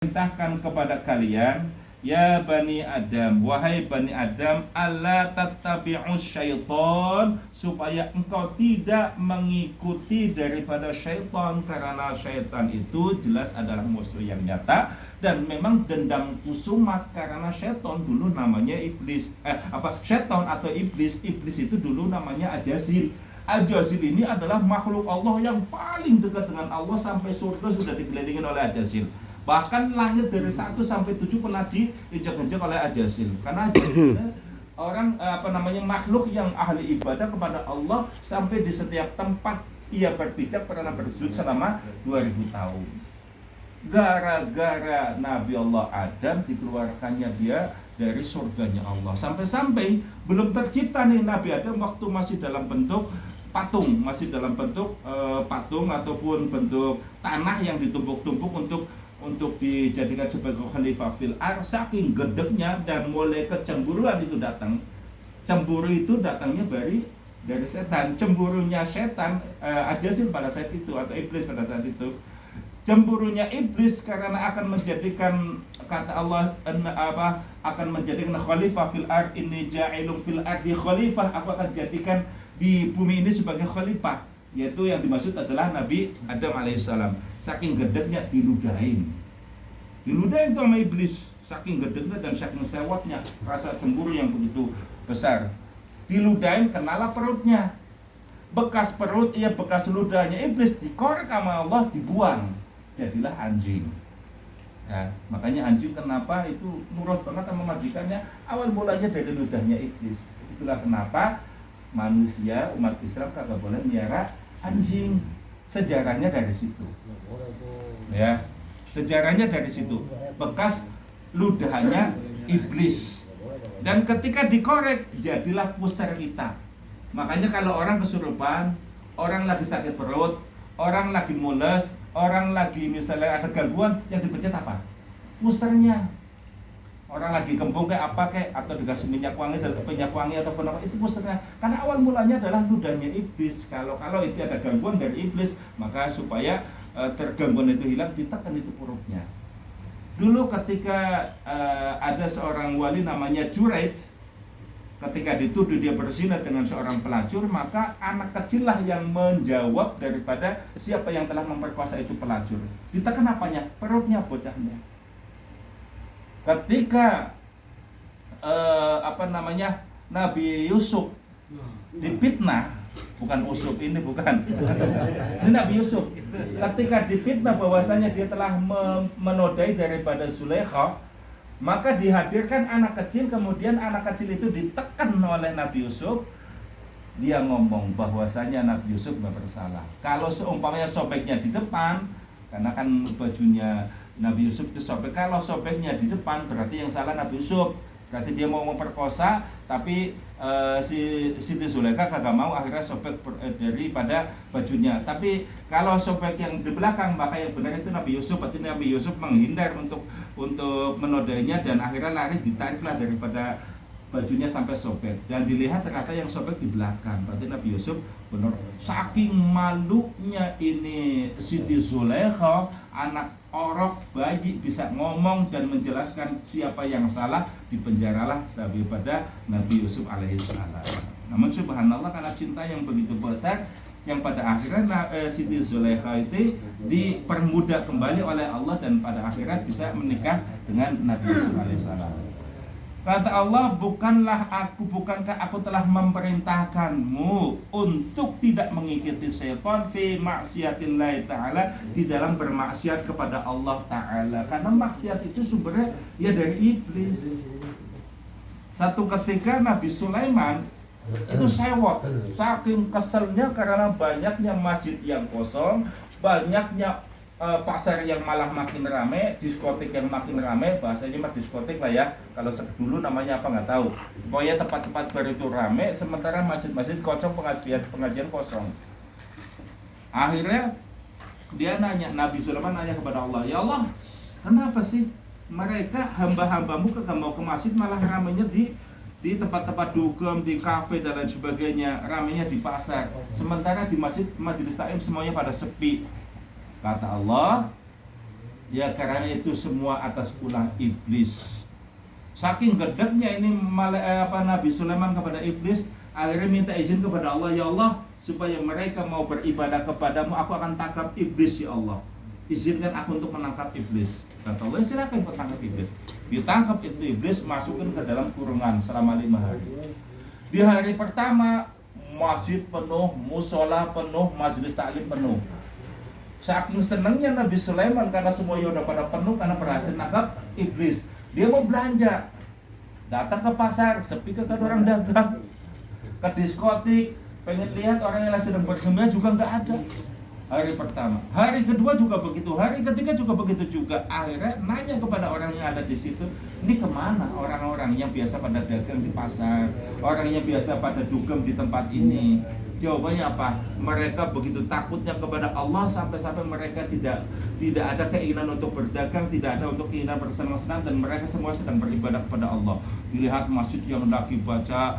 perintahkan kepada kalian, ya Bani Adam, wahai Bani Adam, alla tattabi'us syaitan, supaya engkau tidak mengikuti daripada syaitan, karena syaitan itu jelas adalah musuh yang nyata dan memang dendam kusumat, karena syaitan dulu namanya iblis. Syaitan atau iblis itu dulu namanya Ajazil. Ajazil ini adalah makhluk Allah yang paling dekat dengan Allah, sampai surga sudah dikelilingi oleh Ajazil. Bahkan langit dari 1 sampai 7 pernah diinjak-injak oleh Ajazil. Karena Ajazil orang makhluk yang ahli ibadah kepada Allah, sampai di setiap tempat ia berpijak pernah bersujud selama 2000 tahun. Gara-gara Nabi Allah Adam dikeluarkannya dia dari surganya Allah. Sampai-sampai belum tercipta nih Nabi Adam waktu masih dalam bentuk patung, patung ataupun bentuk tanah yang ditumpuk-tumpuk untuk dijadikan sebagai khalifah fil ardh. Saking gedeknya dan mulai kecemburuan itu datang. Cemburu itu datangnya dari setan. Cemburunya setan, Ajazil pada saat itu, atau iblis pada saat itu. Cemburunya iblis karena akan menjadikan, kata Allah, akan menjadikan khalifah fil ardh, inni ja'ilun fil ardi khalifah, aku akan jadikan di bumi ini sebagai khalifah, yaitu yang dimaksud adalah Nabi Adam alaihissalam. Saking gedeknya diludahin itu sama iblis, saking gedeknya dan saking sewotnya rasa cemburu yang begitu besar. Diludahin, kenalah perutnya, bekas perut, bekas ludahnya iblis dikorek sama Allah, dibuang, jadilah anjing. Ya, makanya anjing kenapa itu nurut banget sama majikannya, awal mulanya dari ludahnya iblis. Itulah kenapa manusia, umat Islam kagak boleh melihara anjing. Sejarahnya dari situ. Ya, sejarahnya dari situ. Bekas ludahnya iblis. Dan ketika dikorek, jadilah pusar kita. Makanya kalau orang kesurupan, orang lagi sakit perut, orang lagi mules, orang lagi misalnya ada gangguan, yang dipencet apa? Pusernya. Orang lagi kembung atau dikasih minyak wangi ataupun apa, itu pusernya. Karena awal mulanya adalah ludahnya iblis. Kalau itu ada gangguan dari iblis, maka supaya tergangguan itu hilang, ditekan itu perutnya. Dulu ketika ada seorang wali namanya Juraij, ketika dituduh dia berzina dengan seorang pelacur, maka anak kecil lah yang menjawab daripada siapa yang telah memperkosa itu pelacur. Ditekan apanya? Perutnya, bocahnya. Ketika Nabi Yusuf difitnah, bukan Usuf ini, bukan. Ini Nabi Yusuf. Ketika difitnah bahwasanya dia telah menodai daripada Zulaikha, maka dihadirkan anak kecil, kemudian anak kecil itu ditekan oleh Nabi Yusuf. Dia ngomong bahwasanya Nabi Yusuf nggak bersalah. Kalau seumpamanya sobeknya di depan, karena kan bajunya Nabi Yusuf itu sobek, kalau sobeknya di depan berarti yang salah Nabi Yusuf. Berarti dia mau memperkosa, tapi si Siti Zulaikha kagak mau, akhirnya sobek daripada bajunya. Tapi kalau sobek yang di belakang, maka yang benar itu Nabi Yusuf. Berarti Nabi Yusuf menghindar untuk menodainya, dan akhirnya lari, ditariklah daripada bajunya sampai sobek. Dan dilihat ternyata yang sobek di belakang. Berarti Nabi Yusuf benar. Saking malunya ini Siti Zulaikha, anak orok bayi, bisa ngomong dan menjelaskan siapa yang salah, dipenjaralah daripada Nabi Yusuf alaihissalam. Namun subhanallah, karena cinta yang begitu besar, yang pada akhirnya Siti Zulaikha itu dipermudah kembali oleh Allah, dan pada akhirnya bisa menikah dengan Nabi Yusuf alaihissalam. Kata Allah, bukankah aku telah memerintahkanmu untuk tidak mengikuti syaitan fi maksiatillah ta'ala, di dalam bermaksiat kepada Allah ta'ala. Karena maksiat itu sumbernya dari iblis. Satu ketika Nabi Sulaiman itu sewot, saking keselnya karena banyaknya masjid yang kosong, banyaknya pasar yang malah makin rame, diskotik yang makin rame. Bahasanya mah diskotik lah ya, kalau dulu namanya apa nggak tahu. Pokoknya tempat-tempat baru itu rame, sementara masjid-masjid kosong, pengajian kosong. Akhirnya dia Nabi Sulaiman nanya kepada Allah, ya Allah, kenapa sih mereka hamba-hambamu kagak mau ke masjid, malah ramenya di tempat-tempat dugem, di kafe dan lain sebagainya, ramenya di pasar, sementara di masjid majelis taklim semuanya pada sepi. Kata Allah, Ya karena itu semua atas ulah iblis. Saking gedeknya ini Nabi Sulaiman kepada iblis, akhirnya minta izin kepada Allah, ya Allah, supaya mereka mau beribadah kepadamu, aku akan tangkap iblis ya Allah. Izinkan aku untuk menangkap iblis. Kata Allah, silakan kau tangkap iblis. Ditangkap itu iblis, masukin ke dalam kurungan selama 5 hari. Di hari pertama masjid penuh, musola penuh, majelis taklim penuh. Saking senangnya Nabi Sulaiman karena semuanya udah pada penuh karena berhasil nangkap iblis. Dia mau belanja, datang ke pasar, sepi ke orang dagang, ke diskotik, pengen lihat orang yang sedang bergembira juga nggak ada. Hari pertama, hari kedua juga begitu, hari ketiga juga begitu juga. Akhirnya nanya kepada orang yang ada di situ, ini kemana orang-orang yang biasa pada dagang di pasar, orang yang biasa pada dugem di tempat ini? Jawabannya apa? Mereka begitu takutnya kepada Allah sampai-sampai mereka tidak ada keinginan untuk berdagang, tidak ada untuk keinginan bersenang-senang, dan mereka semua sedang beribadah kepada Allah. Dilihat masjid yang lagi baca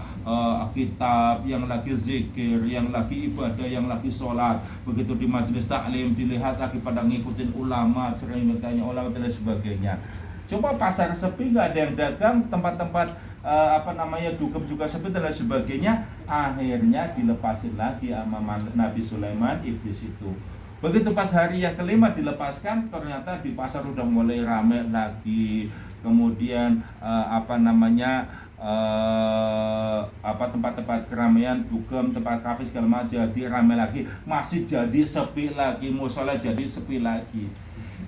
kitab, yang lagi zikir, yang lagi ibadah, yang lagi sholat. Begitu di majelis taklim dilihat lagi pada ngikutin ulama, sering bertanya ulama dan sebagainya. Coba pasar sepi, nggak ada yang dagang, tempat-tempat dugem juga sepi dan lain sebagainya. Akhirnya dilepasin lagi sama Nabi Sulaiman iblis itu. Begitu pas hari yang kelima dilepaskan, ternyata di pasar udah mulai rame lagi. Kemudian tempat-tempat keramaian, dugem, tempat kafe segala macam jadi rame lagi, masih jadi sepi lagi, musola jadi sepi lagi.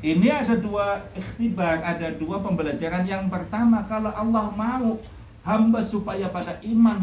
Ini ada 2 ikhtibar, ada 2 pembelajaran. Yang pertama, kalau Allah mau hamba supaya pada iman